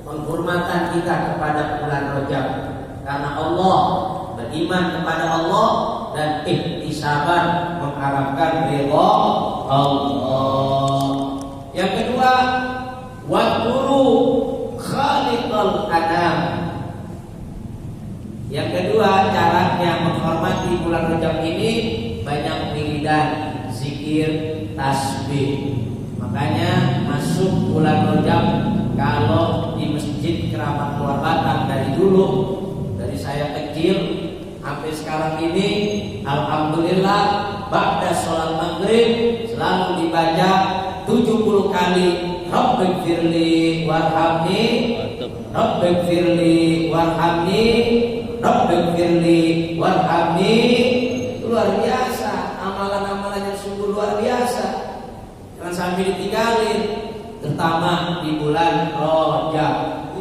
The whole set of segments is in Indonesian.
penghormatan kita kepada bulan Rajab karena Allah, beriman kepada Allah dan ihtisaban mengharapkan ridha Allah. Yang kedua, wadhkuru khaliqal anam. Yang kedua, caranya menghormati bulan Rajab ini banyak wiridan, zikir, tasbih. Makanya masuk bulan Rajab, kalau di masjid Keramat Luar Batang dari dulu, dari saya kecil sampai sekarang ini, alhamdulillah ba'da sholat maghrib selalu dibaca 70 kali Rabbighfirli warhamni, Rabbighfirli warhamni, Rabbighfirli warhamni. Luar biasa, amalan-amalan yang sungguh luar biasa. Jangan sampai ditinggalin, terutama di bulan Rajab.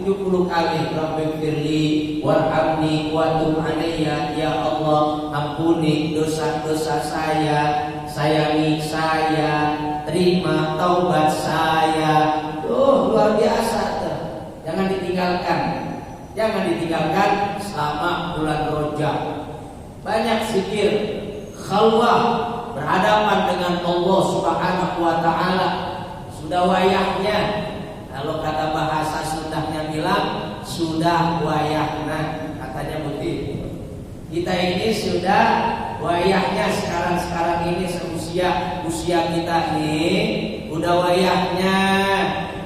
70 kali Rabbighfirli warhamni wa tub alayya, ya Allah ampuni dosa-dosa saya, sayangi saya, terima taubat saya. Luar biasa tuh. Jangan ditinggalkan. Jangan ditinggalkan selama bulan Rajab. Banyak zikir, khalwah, berhadapan dengan Allah Subhanahu wa taala. Sudah wayahnya, kalau kata bahasa Sundanya bilang sudah wayahna, katanya begitu. Kita ini sudah wayahnya sekarang ini usia kita ini udah wayahnya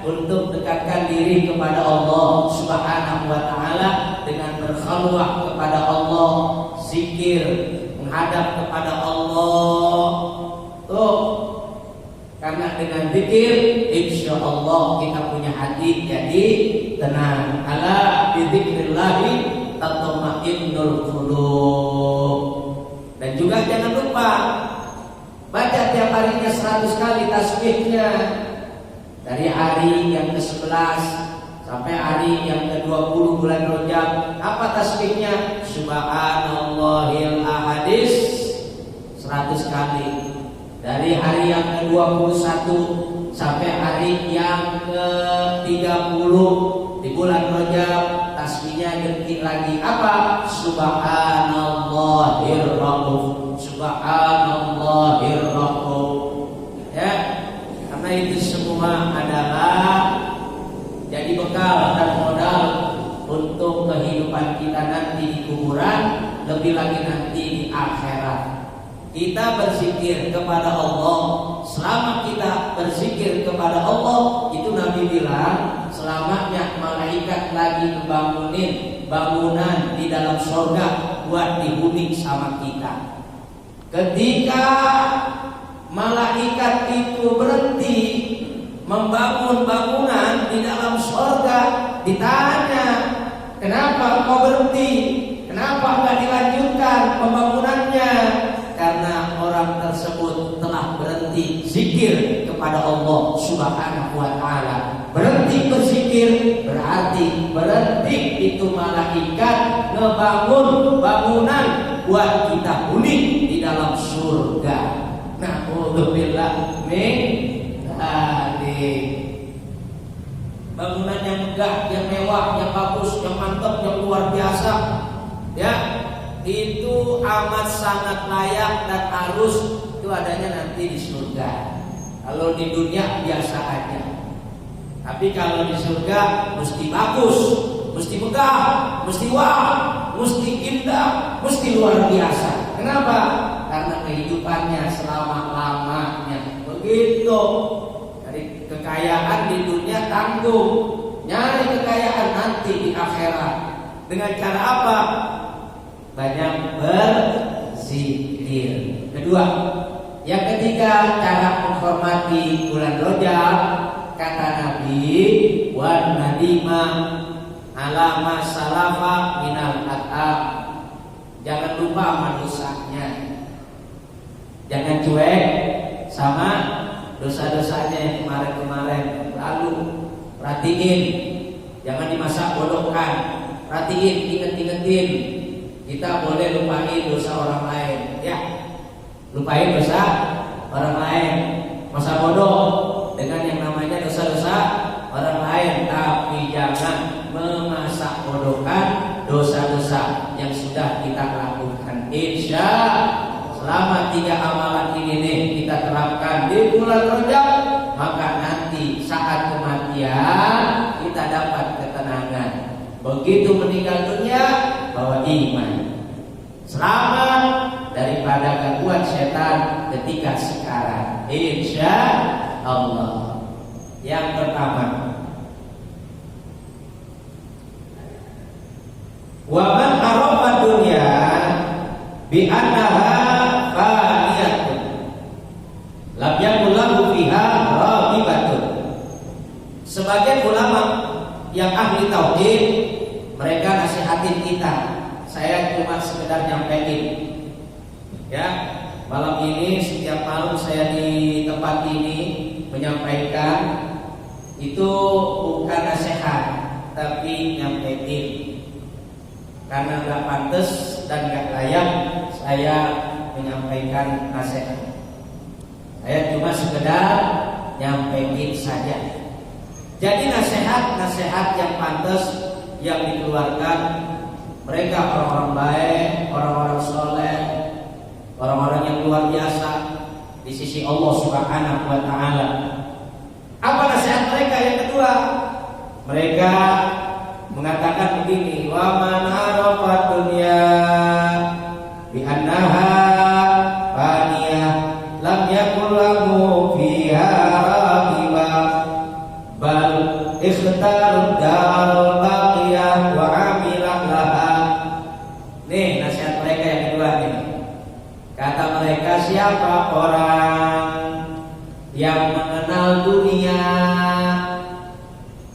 untuk dekatkan diri kepada Allah Subhanahu wa taala dengan berkhalwah kepada Allah, zikir, menghadap kepada Allah. Tuh, karena dengan zikir insya Allah kita punya hati jadi tenang. Ala bidzikrillahi tatma'innul qulub. Dan juga jangan lupa baca tiap harinya 100 kali tasbihnya. Dari hari yang ke-11 sampai hari yang ke-20 bulan Rajab. Apa tasbihnya? Subhanallahil ahadis 100 kali. Dari hari yang ke-21 sampai hari yang ke-30 di bulan Rajab, tasbihnya detik lagi. Apa? Subhanallahir rauf, Subhanallahir rauf. Ya, karena itu semua adalah jadi bekal dan modal untuk kehidupan kita nanti di kuburan, lebih lagi nanti di akhirat. Kita berzikir kepada Allah. Selama kita berzikir kepada Allah, itu Nabi bilang selamanya malaikat lagi ngebangunin bangunan di dalam surga buat dihuni sama kita. Ketika malaikat itu berhenti membangun bangunan di dalam surga, ditanya, kenapa kau berhenti? Kenapa enggak dilanjutkan pembangunannya? Karena orang tersebut telah berhenti zikir kepada Allah Subhanahu wa taala. Berhenti berzikir berarti berhenti itu malaikat ngebangun bangunan buat kita huni di dalam surga. Na'udzubillah min dzalik. Bangunan yang megah, yang mewah, yang bagus, yang mantap, yang luar biasa. Ya, itu amat sangat layak dan harus itu adanya nanti di surga. Kalau di dunia biasa aja. Tapi kalau di surga mesti bagus, mesti megah, mesti wah, mesti indah, mesti luar biasa. Kenapa? Karena kehidupannya selama-lamanya. Begitu. Dari kekayaan di dunia tanggung, nyari kekayaan nanti di akhirat. Dengan cara apa? Banyak berzikir. Kedua, yang ketiga, cara menghormati bulan Rajab, kata Nabi, wan nadima ala ma salafa minal at'am. Jangan lupa manusanya. Jangan cuek sama dosa-dosanya yang kemarin-kemarin lalu. Perhatiin, jangan dimasak bodohkan. Perhatiin, inget-ingetin. Kita boleh lupain dosa orang lain, ya. Lupain dosa orang lain. Masa bodoh dengan yang namanya dosa-dosa orang lain, tapi jangan mengampunkan dosa-dosa yang sudah kita lakukan. Insya selama 3 amalan ini nih kita terapkan di bulan Rajab, maka nanti saat kematian kita dapat ketenangan. Begitu meninggal dunia bawa iman, selamat daripada gangguan setan ketika sekarang. Insya Allah. Yang pertama, wa man arafa dunya bi annaha faniyatun lam yakul lahu fiha raqibatun. Sebagian ulama yang ahli tauhid mereka nasihatin kita. Saya cuma sekedar nyampein. Ya, malam ini setiap malam saya di tempat ini menyampaikan itu bukan nasihat tapi nyampein. Karena gak pantas dan gak layak saya menyampaikan nasihat. Saya cuma sekedar nyampein saja. Jadi nasihat yang pantas yang dikeluarkan mereka orang-orang baik, orang-orang soleh, orang-orang yang luar biasa di sisi Allah Subhanahu wa taala. Apa nasihat mereka? Yang kedua, mereka mengatakan begini, wa man arafa dunya bi annaha faniyah lam yakul lahu fiha raqibah bal ikhtar darul baqiyah wa amila laha. Nih nasihat mereka yang kedua nih. Kata mereka, siapa orang yang mengenal dunia?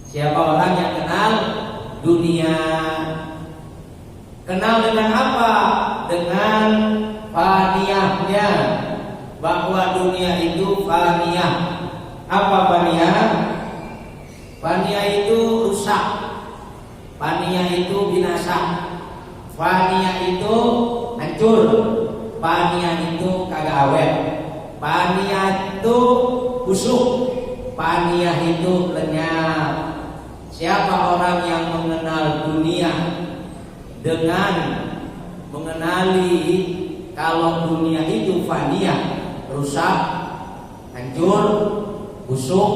Siapa orang yang kenal dunia? Kenal dengan apa? Dengan faniyahnya, bahwa dunia itu faniyah. Apa faniyah? Faniyah itu rusak, faniyah itu binasa, faniyah itu hancur, faniyah itu kagak awet, faniyah itu busuk, faniyah itu lenyap. Siapa orang yang mengenal dunia dengan mengenali kalau dunia itu faniyah, rusak, hancur, busuk,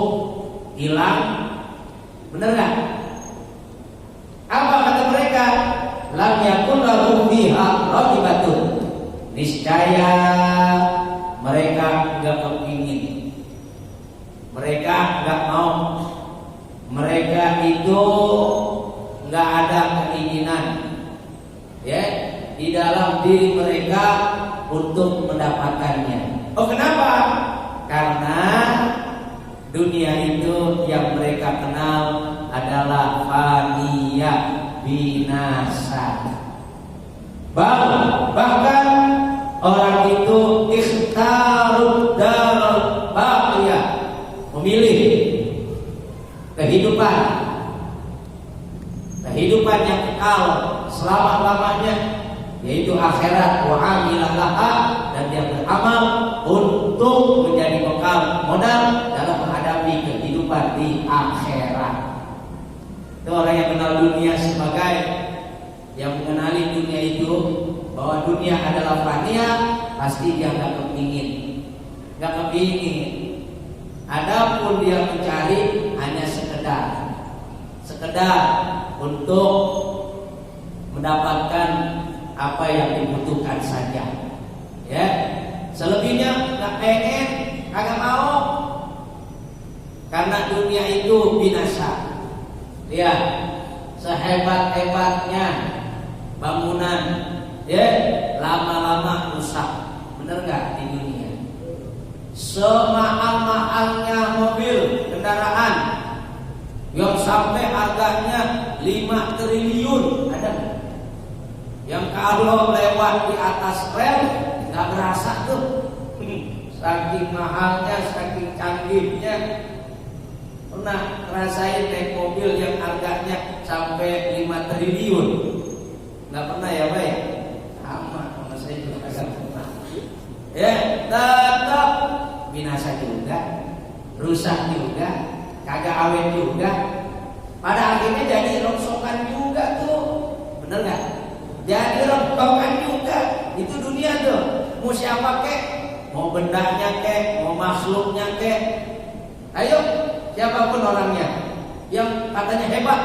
hilang, benar gak? Apa kata mereka? Lam yakun lahu fiha raqibatun. Niscaya mereka gak kepingin, mereka gak mau, mereka itu gak ada keinginan ya di dalam diri mereka untuk mendapatkannya. Oh, kenapa? Karena dunia itu yang mereka kenal adalah faniyah, binasa. Bahkan orang itu ikhtarud darul baqiyah, memilih kehidupan yang kekal selama-lamanya, yaitu akhirat. Wa amila laha, dan dia beramal untuk menjadi bekal modal dalam menghadapi kehidupan di akhirat. Itu orang yang kenal dunia sebagai yang mengenali dunia itu bahwa dunia adalah faniyah, pasti dia nggak kepingin. Adapun dia mencari hanya sekedar untuk mendapatkan apa yang dibutuhkan saja. Ya, selebihnya nggak pengen, kagak mau, karena dunia itu binasa. Ya, sehebat-hebatnya bangunan, ya lama-lama rusak. Bener nggak di dunia? Semahal-mahalnya mobil kendaraan yang sampai harganya 5 triliun, ada nggak? Yang kalau lewat di atas rel nggak berasa tuh, saking mahalnya, saking canggihnya. Pernah ngerasain naik mobil yang harganya sampai 5 triliun? Nggak pernah ya, Pak? Sama saya juga agak pernah. Ya, tetap binasa juga, rusak juga, kagak awet juga. Pada akhirnya jadi rongsokan juga tuh. terbangkan juga. Itu dunia tuh. Mau siapa kek, mau bendanya kek, mau makhluknya kek. Ayo, siapapun orangnya yang katanya hebat,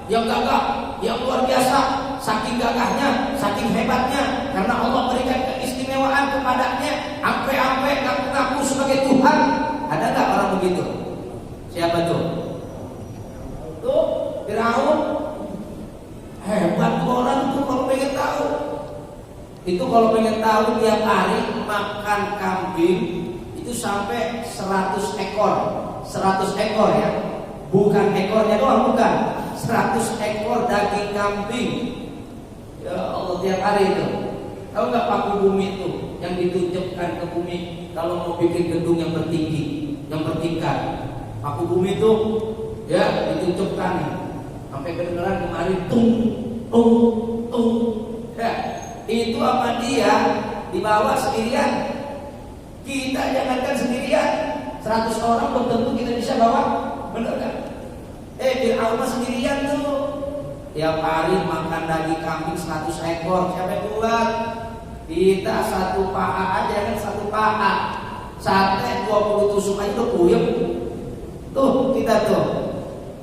yang gagah, yang luar biasa, saking gagahnya, saking hebatnya, karena Allah berikan keistimewaan kepadanya, sampai ngaku-ngaku sebagai Tuhan. Ada nggak orang begitu? Siapa tuh? Tuh, Firaun. Hebat tuh orang itu kalau pengen tahu. Itu kalau pengen tahu tiap hari makan kambing itu sampai 100 ekor. 100 ekor ya. Bukan ekornya doang, bukan. 100 ekor daging kambing. Ya Allah, tiap hari itu. Tahu nggak paku bumi itu yang ditunjukkan ke bumi kalau mau bikin gedung yang bertinggi, yang bertingkat. Paku bumi itu ya ditunjukkan sampai kedengeran kemarin tung tung tung. Ya, itu apa dia dibawa sendirian? Kita jangankan sendirian, 100 orang belum tentu kita bisa bawa, benar kan? Firaun sendirian tuh, tiap hari makan daging kambing 100 ekor. Siapa yang buat? Kita satu paha aja kan, satu paha sate 20 tusuk aja udah puyeng. Tuh kita tuh.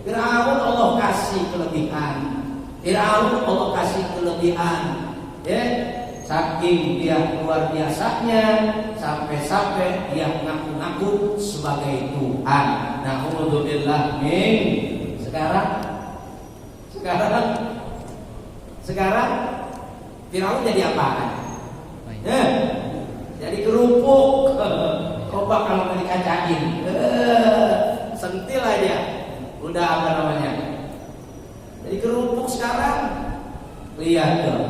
Firaun Allah kasih kelebihan. Firaun Allah kasih kelebihan. Ya, saking dia luar biasanya sampai-sampai dia ngaku-ngaku sebagai Tuhan. Na'udzubillah min. Sekarang Firaun jadi apaan? Jadi kerupuk. Coba kalau mau dikacain, sentil aja, udah apa namanya? Jadi kerupuk sekarang. Lihat tuh,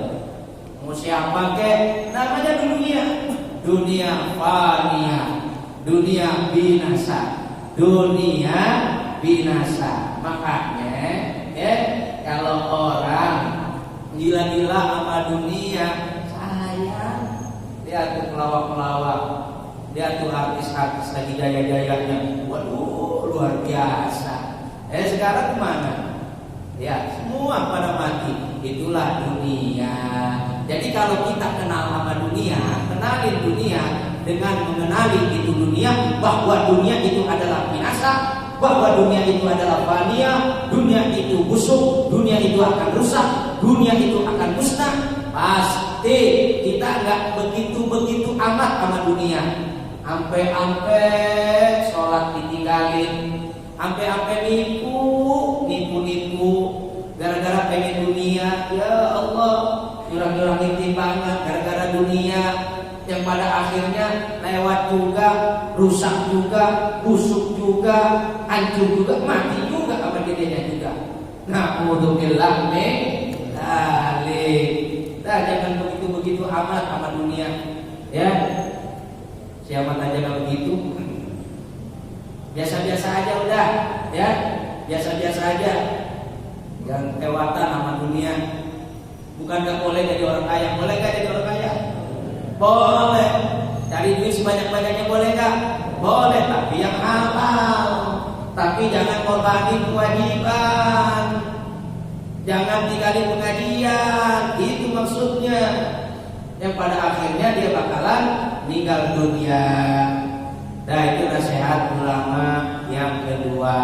mau siapa kek? Namanya dunia fania, dunia binasa. Makanya ya, kalau orang gila-gila sama dunia, sayang. Lihat tuh pelawak-pelawak, lihat tuh artis-artis lagi gaya-gayanya, waduh luar biasa. Sekarang kemana? Ya, semua pada mati. Itulah dunia. Jadi kalau kita kenal sama dunia, kenalin dunia dengan mengenali itu dunia, bahwa dunia itu adalah binasa, bahwa dunia itu adalah fania, dunia itu busuk, dunia itu akan rusak, dunia itu akan musnah. Pasti kita nggak begitu amat sama dunia. Ampe-ampe sholat ditinggalin, ampe-ampe nipu gara-gara pengen dunia. Ya Allah, curang-curangin timbangan gara-gara dunia, yang pada akhirnya lewat juga, rusak juga, busuk juga, hancur juga, mati juga sama dirinya juga. Na'udzubillah min dzalik. Jangan begitu amat sama dunia. Ya, siapa aja nggak begitu. Biasa-biasa aja udah, ya, biasa-biasa aja. Jangan kelewatan sama dunia. Bukan nggak boleh jadi orang kaya, boleh nggak jadi orang kaya? Boleh. Cari duit sebanyak-banyaknya boleh nggak? Boleh, tapi yang halal. Tapi jangan korbanin kewajiban. Jangan tinggalin pengajian. Itu maksudnya. Yang pada akhirnya dia bakalan meninggal dunia. Nah, itu nasihat ulama yang kedua.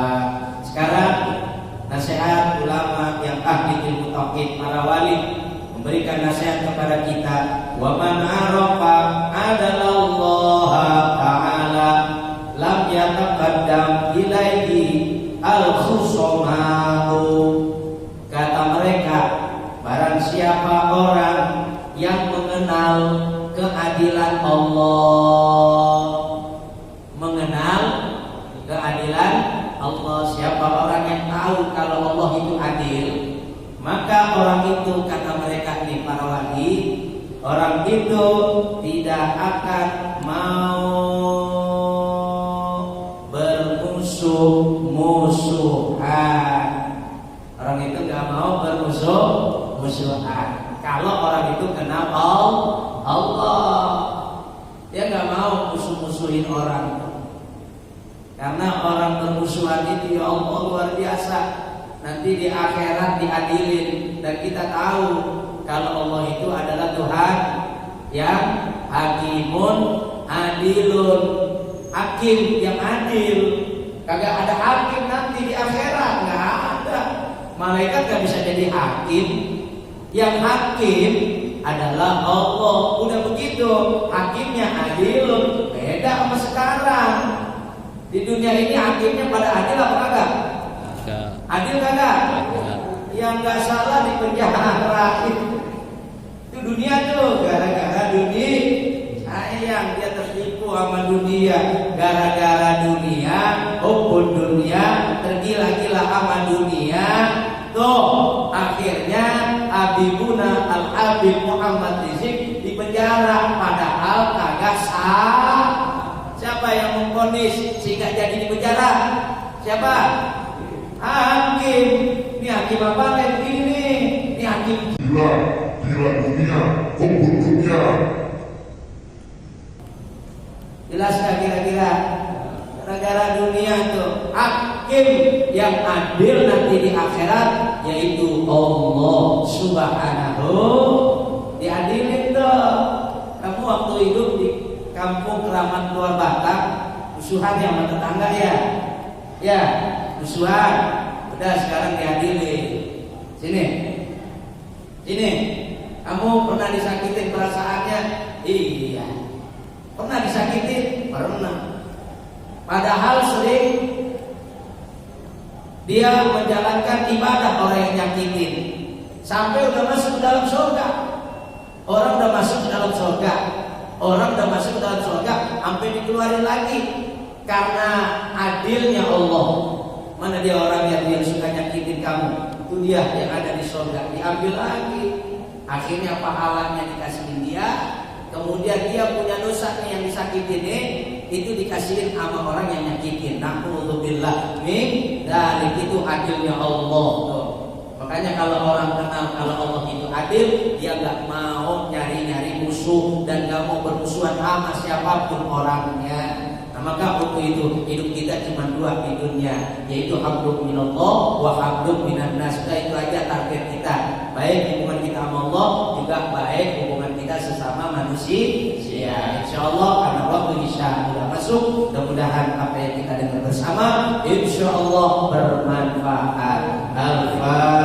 Sekarang nasihat ulama yang ahli ilmu tauhid, para wali, memberikan nasihat kepada kita. Wa man arafa adalallah ta'ala lam yataqaddam ilaihi al-khusumatu. Kata mereka, barang siapa orang yang mengenal keadilan Allah, mengenal keadilan Allah, siapa orang yang tahu kalau Allah itu adil, maka orang itu, kata mereka ini para wali, orang itu tidak akan mau bermusuh-musuhan. Orang itu gak mau bermusuh-musuhan. Kalau orang itu kenal Allah, dia gak mau musuh-musuhin orang. Karena orang bermusuhan itu, ya Allah, luar biasa. Nanti di akhirat diadilin. Dan kita tahu kalau Allah itu adalah Tuhan yang hakimun adilun, hakim yang adil. Kagak ada hakim nanti di akhirat, nggak ada. Malaikat nggak bisa jadi hakim. Yang hakim adalah Allah. Udah begitu, hakimnya adilun. Beda sama sekarang. Di dunia ini hakimnya pada adil apa kagak? Adil kagak? Yang nggak salah di penjara. Itu dunia tuh, gara-gara dunia. Sayang dia tertipu sama dunia. Gara-gara dunia, hukum dunia, tergila-gila sama dunia. Tuh, akhirnya Habibuna Al-Habib Muhammad Rizik di penjara, padahal kagak sah. Siapa yang memvonis sehingga jadi di penjara? Siapa? Hakim. Ini hakim apa kayak begini? Ini hakim gila dunia, hukum dunia. Jelas gak kira-kira? Gara-gara dunia tuh hakim yang adil nanti di akhirat yaitu Allah Subhanahu. Diadilin tuh. Kamu waktu hidup di kampung Keramat Luar Batak, musuhan yang sama tetangga ya? Ya, musuhan. Udah sekarang diadilin. Sini. Kamu pernah disakitin perasaannya? Iya. Pernah disakitin? Pernah. Padahal sering dia menjalankan ibadah orang yang nyakitin, sampai udah masuk ke dalam surga. Orang udah masuk ke dalam surga. Sampai dikeluarin lagi karena adilnya Allah. Mana dia orang yang suka nyakitin kamu? Itu dia yang ada di surga. Diambil lagi. Akhirnya pahalanya dikasihin dia. Kemudian dia punya dosa nih yang disakitin nih, itu dikasihin sama orang yang nyakitin. Na'udzubillah min dzalik. Itu adilnya Allah tuh. Makanya kalau orang kenal kalau Allah itu adil, dia nggak mau nyari-nyari musuh dan nggak mau bermusuhan sama siapapun orangnya. Nah, maka untuk itu hidup kita cuma dua di dunia, yaitu hablum minallah wa hablum minan nas. Itu aja target kita. Baik hubungan kita sama Allah, juga baik hubungan kita sesama manusia. Insyaallah karena waktu Isya sudah masuk, mudah-mudahan apa yang kita dengar bersama insyaallah bermanfaat. Al-Fatihah.